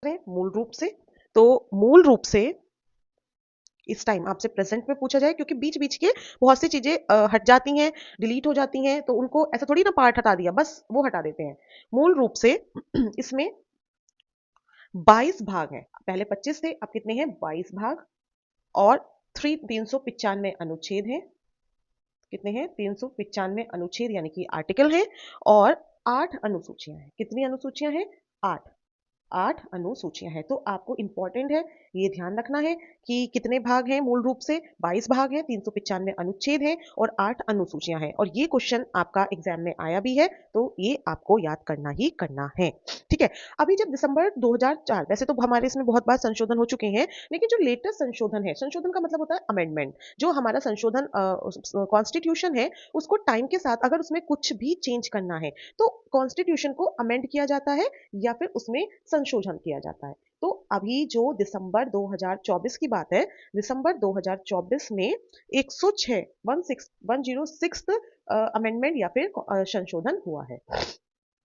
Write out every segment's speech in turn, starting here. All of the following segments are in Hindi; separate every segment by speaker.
Speaker 1: हैं मूल रूप से। तो मूल रूप से इस टाइम आपसे प्रेजेंट में पूछा जाए, क्योंकि बीच बीच के बहुत सी चीजें हट जाती हैं, डिलीट हो जाती हैं, तो उनको ऐसा थोड़ी ना पार्ट हटा दिया बस वो हटा देते हैं। मूल रूप से इसमें 22 भाग हैं। पहले 25 थे, अब कितने हैं? 22 भाग। और 395 अनुच्छेद हैं। कितने हैं? 395 अनुच्छेद यानी कि आर्टिकल हैं। और 8 अनुसूचियां हैं। कितनी अनुसूचियां हैं? 8। 8 अनुसूचियां हैं। तो आपको इंपॉर्टेंट है ये ध्यान रखना है कि कितने भाग हैं। मूल रूप से 22 भाग हैं, 395 अनुच्छेद हैं और 8 अनुसूचियां हैं। और ये क्वेश्चन आपका एग्जाम में आया भी है, तो ये आपको याद करना ही करना है। ठीक है। अभी जब दिसंबर 2004, वैसे तो हमारे इसमें बहुत बार संशोधन हो चुके हैं, लेकिन जो लेटेस्ट संशोधन है, संशोधन का मतलब होता है अमेंडमेंट, जो हमारा संशोधन कॉन्स्टिट्यूशन है, उसको टाइम के साथ अगर उसमें कुछ भी चेंज करना है तो कॉन्स्टिट्यूशन को अमेंड किया जाता है या फिर उसमें संशोधन किया जाता है। तो अभी जो दिसंबर 2024 की बात है, दिसंबर 2024 में 106 106 अमेंडमेंट या फिर संशोधन हुआ है।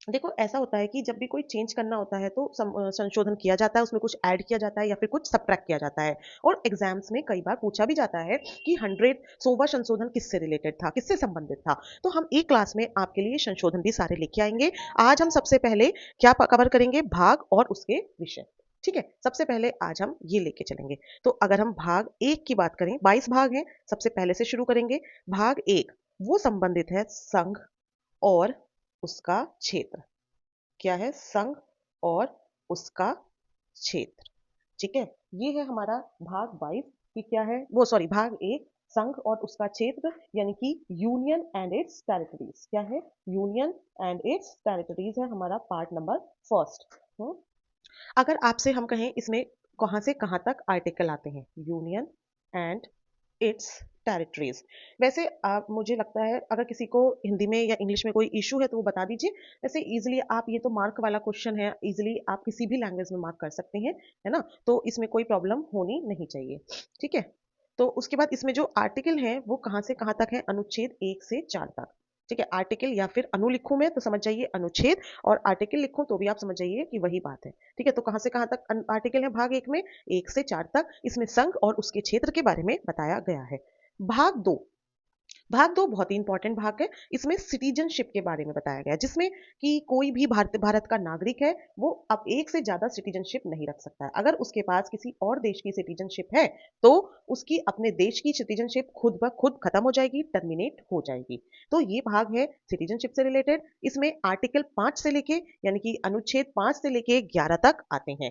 Speaker 1: देखो ऐसा होता है कि जब भी कोई चेंज करना होता है तो संशोधन किया जाता है, उसमें कुछ ऐड किया जाता है या फिर कुछ सब्ट्रैक्ट किया जाता है। और एग्जाम्स में कई बार पूछा भी जाता है कि 100वां संशोधन किससे रिलेटेड था, किससे संबंधित था। तो हम एक क्लास में आपके लिए संशोधन भी सारे लेके आएंगे। आज हम सबसे पहले क्या कवर करेंगे? भाग और उसके विषय। ठीक है, सबसे पहले आज हम ये लेके चलेंगे। तो अगर हम भाग एक की बात करें, 22 भाग हैं, सबसे पहले से शुरू करेंगे। भाग एक वो संबंधित है संघ और उसका क्षेत्र। क्या है? संघ और उसका क्षेत्र। ठीक है, ये है हमारा भाग 22 कि क्या है वो, सॉरी, भाग एक संघ और उसका क्षेत्र, यानी कि यूनियन एंड इट्स टेरिटरीज। क्या है? यूनियन एंड इट्स टेरिटरीज है हमारा पार्ट नंबर फर्स्ट। अगर आपसे हम कहें इसमें कहां से कहां तक आर्टिकल आते हैं, यूनियन एंड इट्स टेरिटरीज। वैसे आप, मुझे लगता है अगर किसी को हिंदी में या इंग्लिश में कोई इशू है तो वो बता दीजिए। वैसे इजीली आप, ये तो मार्क वाला क्वेश्चन है, इजीली आप किसी भी लैंग्वेज में मार्क कर सकते हैं, है ना? तो इसमें कोई प्रॉब्लम होनी नहीं चाहिए। ठीक है। तो उसके बाद इसमें जो आर्टिकल है वो कहां से कहां तक है? अनुच्छेद 1 से 4 तक। ठीक है, आर्टिकल या फिर अनु लिखूं मैं तो समझ जाइए अनुच्छेद, और आर्टिकल लिखूं तो भी आप समझ जाइए कि वही बात है। ठीक है, तो कहां से कहां तक आर्टिकल है भाग एक में? 1 से 4 तक। इसमें संघ और उसके क्षेत्र के बारे में बताया गया है। भाग दो, भाग दो बहुत ही इंपॉर्टेंट भाग है। इसमें सिटीजनशिप के बारे में बताया गया है, जिसमें कि कोई भी भारत भारत का नागरिक है वो अब एक से ज्यादा सिटीजनशिप नहीं रख सकता है। अगर उसके पास किसी और देश की सिटीजनशिप है तो उसकी अपने देश की सिटीजनशिप खुद ब खुद खत्म हो जाएगी, टर्मिनेट हो जाएगी। तो ये भाग है सिटीजनशिप से रिलेटेड। इसमें आर्टिकल 5 से लेके, यानी कि अनुच्छेद 5 से लेके 11 तक आते हैं।